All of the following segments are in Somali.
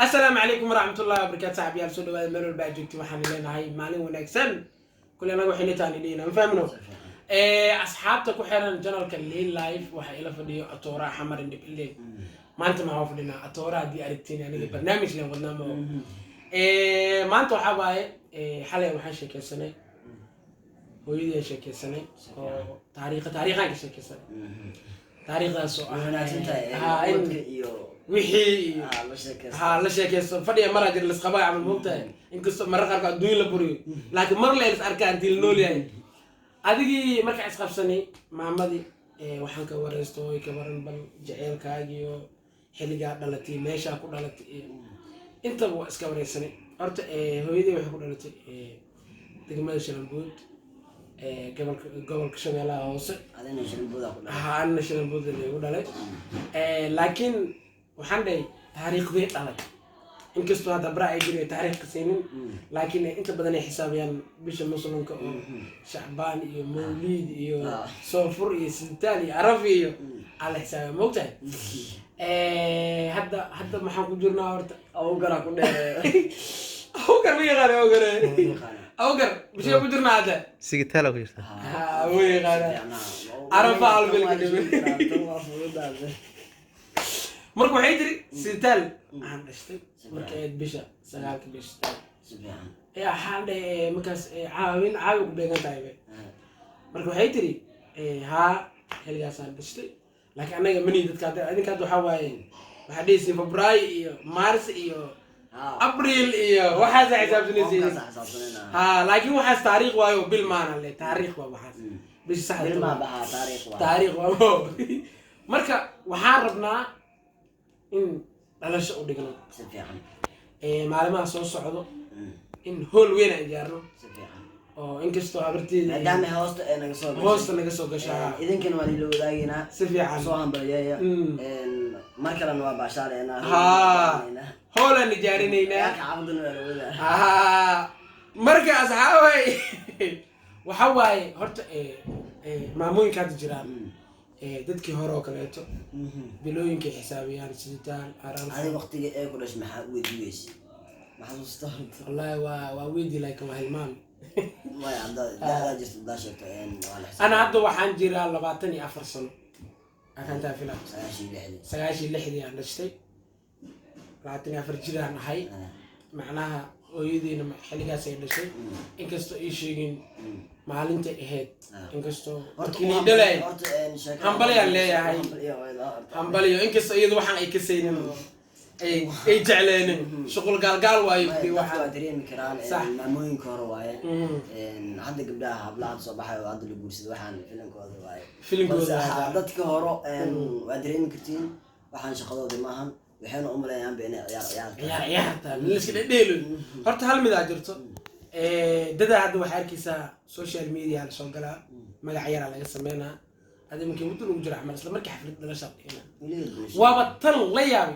السلام عليكم ورحمة الله وبركاته. صاحبي يا سودو هذا مرور باجوكتي وحنا لنا هاي مالين ونكسن كلنا وحنا تاني لينا مفهمنو أصحابتك وحنا الجنرال كلين لايف وحيلا فيديو أتورا حمر إني بالليل ما أنت ما هو فينا أتورا دي أريتيني أنا برنامج لين قلنا ما أنتوا حباي حلا وحش كيسنة ويدي شيء كيسنة تاريخ شيء كيسنة تاريخ سؤال وحي لا شيكيسو فدي مرة جير لسقبا عمل موقتها إنكسو مرة قارك الدنيا لبوري لكن مرة لا يلس أركان تيل نول يعني أديكي مركز أسقف سنة محمدي وحنك ورستوي كبرن بل جعيل كاجيو حلقة دلتي ماشى كل دلتي أنت بو أسكوري سنة أرت هويدي وحكو دلتي تجمع شلبود قبل كشوي على هوس أنا شلبود أقول أنا شلبود اللي يقول عليه لكن وحندي تاريخ ذي على إنكستو هذا برا يجري تاريخ كسينين لكن أنت بدنا حسابيا بيش مثلاً شعبان يو موليد يو صفر يو سنتالي عرفي على حساب موته هذا ما حنقول جرنا ورت أوقر أكون أوقر مين غير أوقر مش يقول جرنا هذا سيجتها لك مين غير عرف على بالك مركو حيدري سنتال عن اشتي مركيد بيشا سغالك بيشتا يا حال مكاس عاوي بيغان تايبه مركو حيدري ها هلياسان بشتي لكن انا مني ددكا ادinka waxa waaye waxa dheysay February iyo March iyo April iyo waxa xisaabsanaysa ha laakiin waxa taariikh waayo bil maana le taariikh waa waxa bish sax bil ma baha taariikh waa marka waxaan rabnaa in dhalasho u dhigno si fiican maalimaha soo socdo in hool weyn ay gaarno si fiican oo inkastoo abarteeda maadaama hoosta naga soo gashaa idinkana waa la wadaagina si fiican soo hambalyeeya markale waa baashaaleena hoolan jaarinayna ka cabduna la wadaa marka asxaabay waxa waaye horta maamooyinka hadda jiraan dadkii hore oo kaleeto bilooyinkay xisaabiyaan siditaan araan ay waqtiga ay ku dhash maxaa weydiisay maxaa soo wallahi waa weydii like waa hilmaan ma yaada just daashto ana hadda waxaan jiraa 24 sano akan taa filan 96 aan dhashtay 24 jiraan ahay macnaha ooyadiina xiligaas ay dhashay inkastoo ay sheegin maalinta ahayd inkastoo markii dhalay hambaliya leeyahay hambaliyo inkastoo iyadu waxaan ay ka saynin ay jecleenin shaqul galgal waayo waxa dareemi karaan maamooyinka hore waaye hadda gabdhaha hablaha soo baxay oo hadda la guursado waxaan filankooda dadka hore waa dareemi kartiin waxaan shaqadooda maahan waxayna u maleeyaan inay ciyaarta liska dheelo horta hal mid jirto dada hadda waxa arkaysaa social media la soo galaa magac yar laga sameeyna adimkii muddo ugu jira amal isla markii xaflad la shaqeeyna waa tan la yaab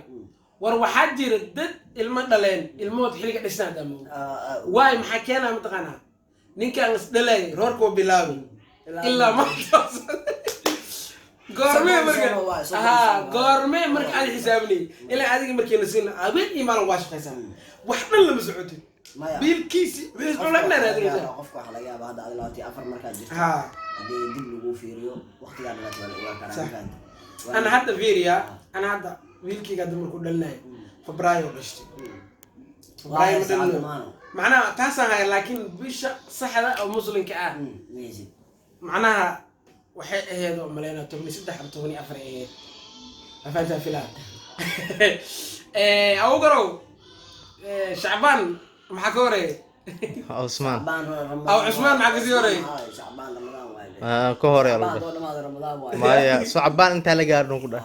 war waxa jira dad ilmo dhaleen ilmood xiliga dhashnaa damo waay maxaa keenaa mataqaana ninkan is dhalay roorko bilaabay ilaa ma goorme marka aad xisaabnay ilaa adiga markii la siin abeen iimaan waa shaqaysan wax dhan lama socotin biilkiisi wees xulana raadinaysa qofka waxa laga yaabaa hadda adilaati afar marka jirto hadii dib lagu fiiriyo waqtiga dhalata waa karaan ana hadda fiiriya ana hadda wiilkiga hadda markuu dhalnay February dhashtay February macnaha taasaan hay laakiin bisha saxda oo muslimka ah macnaha waxay ahayd oo maleena 13 ama 14 ahayd afanta filan aw garow shacbaan maxaa ka horeeyay عثمان عثمان معك زيوري شعبان رمضان وايد كهوري رمضان وايد ما يا شعبان انت لا قارن كده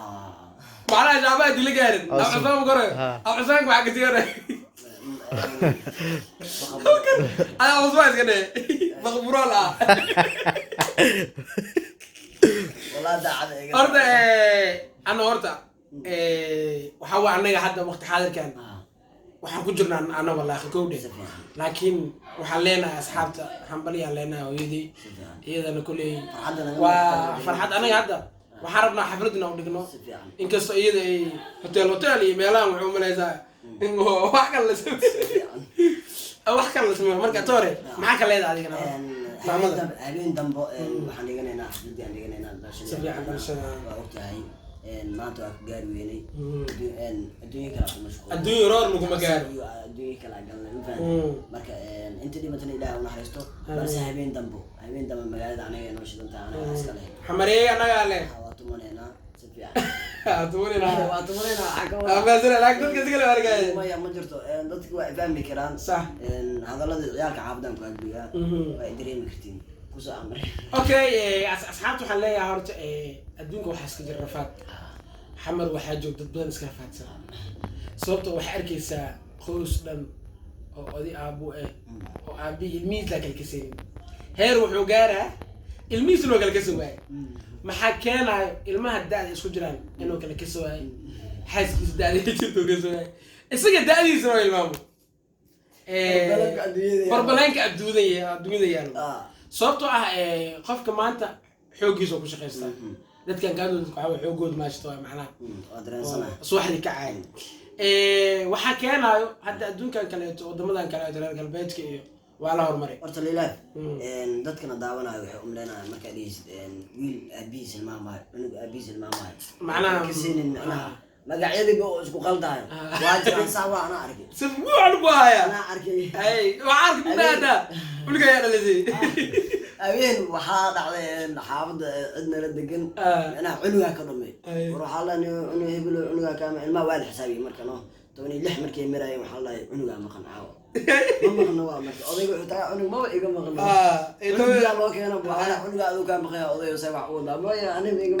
معنا شعبان دي اللي قارن او عثمان قري او عثمان معك زيوري انا عثمان كده مغبورة لا والله ده على أردا أنا أردا وحوا عننا حتى وقت حاضر كان وحن كجرنا أنا والله خكودة لكن وحلينا أصحابته حنبلي علينا ويدي إذا نقولي وفرحت أنا هذا وحربنا حفلتنا ودقنا إنك صعيد هوتيل ميلان وعمل إذا wax kale la sameeyo wax kale la sameeyo marka toore maxaa ka leedahay adigana habeen dambo waxaan dhiganaynaa xafladii aan dhiganaynaa dalshada waa ogtahay maanta waa ku gaari weynay adduunyo kale ku mashquul adduunyo roor laguma gaaro adduunyo kale galnay marka inta dhimatana ilaahay u naxariisto balse habeen dambo magaalada anaga inoo shidantaa anaga iska leh xamareey anaga leh waa tumaneynaa si fiican waa tumaneynaa baasina laakiin dadka iska leh argay ma jirto dadku waa fahmi karaan sax hadalada ciyaalka xaafadan ku agbiya waa dareemi kartiin kusoo amray okay asxaabtu waxaan leeyahay horta adduunka waxaa iska jira rafaad xamar waxaa joog dad badan iska rafaadsan sababta waxaa arkaysaa qoys dhan oo odi aabbo oo aabi ilmihiis laa kala kasaynin heer wuxuu gaaraa ilmihiis loo kala kasi waayo maxaa keenaayo ilmaha da-da isku jiraan inuu kala kasi waayo xaaskiisa da-da jirto kasi waayo isaga da-diisa waa ilmaamo barbalanka adduunyada yaalo sababtoo ah qofka maanta xooggiisa oo ku shaqaystaa dadkan gaadooda waxaa xoogooda maashto waa macnaha subaxdii ka caay waxaa keenaayo hadda adduunkan kaleeto wadamadan kaleeto reer galbeedka iyo waa la horumaray horta lilaah dadkana daawanayo waxay umleynayaan markaa dhihaysid wiil aabihiis ilmaamahay cunug aabihiis ilmaamahay macnaha kasinin macnaha magacyadiiba oo isku qaldayo waa jiraan saa waa anaa arkay si buuxan buu hayaa anaa arkay waxaa arkay budaada uliga yaa dhalisay habeen waxaa dhacday xaafadda cidna la degan macnaha cunugaa ka dhumay war waxaa la cunug hebelo cunugaa kaama ilmaha waa la xisaabiyey marka no 16 markay maraayeen waxaa la cunugaa maqan caawa ma maqno waa marka odayga wuxuu tagaa cunug maba iga maqno cunugaa loo keeno waxaana cunugaa aduu kaa maqaya odayga say wax u wadaa mooya aniga iga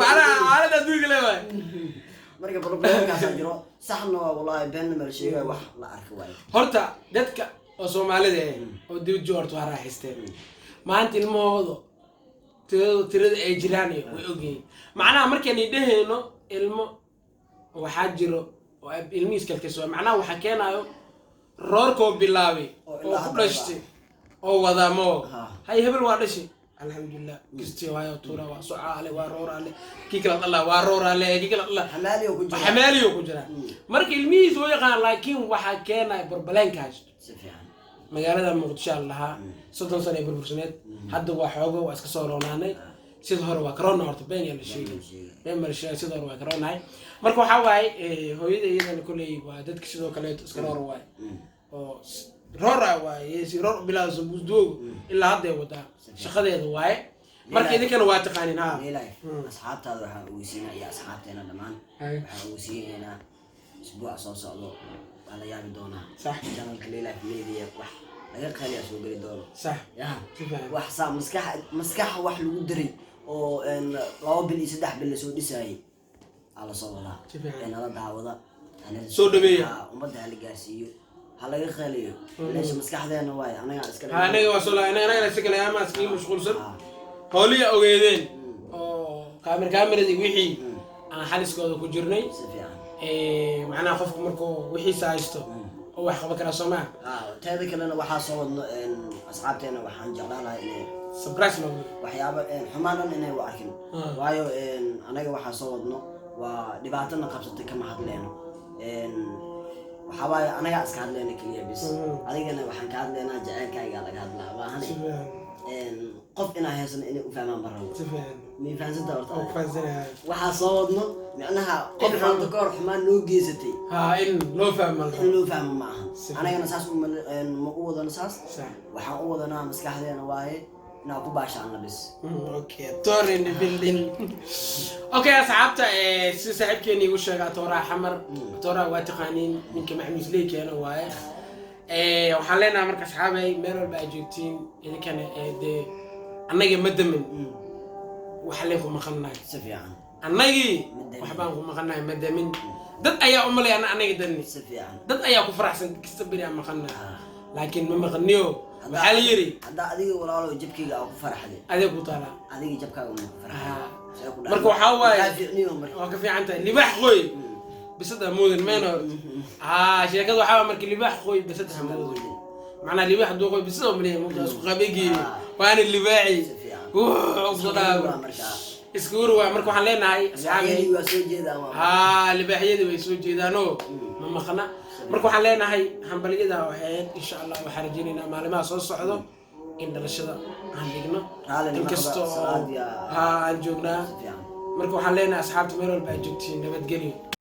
macnaha xaalada adduunka leewaay marka problemkaasa jiro saxna waa wallahi beenna meel sheegay wax la arki waayo horta dadka oo Soomaalida oo dib joorto waa raaxaysteen maanta ilmahooda tirada ay jiraan way ogyihiin macnaha markaan idhahayno ilmo waxaa jiro oo ilmihiis kalkaso macnaha waxaa keenayo roorkoo bilaabay oo ku dhashtay oo wadaamo hay hebel waa dhashay alxamdulillah kisti waayo tuura waa sucaale waa roorale kii kala dhalaa waa roorale kii kala dhalaa xamaaliyo ku jira marka ilmihiis way yaqaan laakiin waxaa keenayo barbalankaas si fiican magaalada Muqdisho lahaa 30 sano burbursaneed hadda waa xoogo waa iska soo roonaanay sida hore waa corona horta been la sheegay been mar shay sida hore waa corona marka waxa waaye hooyada iyadana kulay waa dadka sidoo kale iska roor waay oo roora waaye si roor bilaa soo busdoog ilaa hadda wada shaqadeedu waaye marka idinkana waa taqaanin ha asxaabtaada waxa uu siinaa iyo asxaabteena dhamaan waxa uu siinaa isbuuc soo socdo wala yaabi doona صح channelka Lilaaf Media wax laga qaliya soo gali doono صح wax saa maskax wax lagu diray oo 2 bil iyo 3 bil soo dhisay ala soo wada la daawada soo dhameeya umada la gaarsiiyo ha laga qaliyo leesh maskaxdeena waay anaga iska anaga waa soo anaga iska kale ama iska mashquulsan hawliya ogeedeen oo kaamirada wixii aan xaliskooda ku jirnay macnaha qofku markuu wixiisa haysto oo wax qaban kara Soomaa teeda kalena waxa soo wadno asxaabteena waxaan jeclaanahay inay surprise loo waxyaabo xumaanan inay u arkin waayo anaga waxa soo wadno waa dhibaatana qabsatay kama hadleeno waxa waaye anaga iska hadleena kaliya bis adigana waxaan ka hadleynaa jaceelkayga laga hadlaa waahanay qof inaa heesan inay u fahmaan barro mi fahansanta horta waxa soo wadno macnaha qof xanta koor xumaan loo geysatay in loo fahmo ma aha anagana saas ma u wadana saas waxaan u wadanaa maskaxdeena waaye inaa ku baashaana bis okay torin building okay asxaabta si saaxiibkeeni ugu sheegay toora xamar toora waa taqaaniin ninka maxmuus leekeena waaye waxaan leenahay marka asxaabay meel walba ay joogtiin idinkana annaga madamin waxa leen ku maqanahay si fiican annagii waxbaan ku maqanahay madamin dad ayaa u malay anaga danni si fiican dad ayaa ku faraxsan kasta bari aan maqanahay laakiin ma maqaniyo waxa la yiri hadda adiga walaalo jabkiga ku faraxday adiga ku taala adiga jabkaaga ma ku faraxay marka waxa waaye waa ka fiican tahay libax qoy bisada moodan meeno sheekadu waxa marka libax qoy bisada moodan macna libax doo qoy bisada umleey moodan isku qabeegi waana libaaci iskuur waa marka waxaan leenahay asxaabay waa soo jeedaan libaxyada way soo jeedaano ma maqna marka waxaan leenahay hambaliyada waxayd insha Allah waxaan rajaynaynaa maalimaha soo socdo in dhalashada aan dhigno inkastoo aan joognaa marka waxaan leenahay asxaabta meel walba ay joogtiin nabadgelyo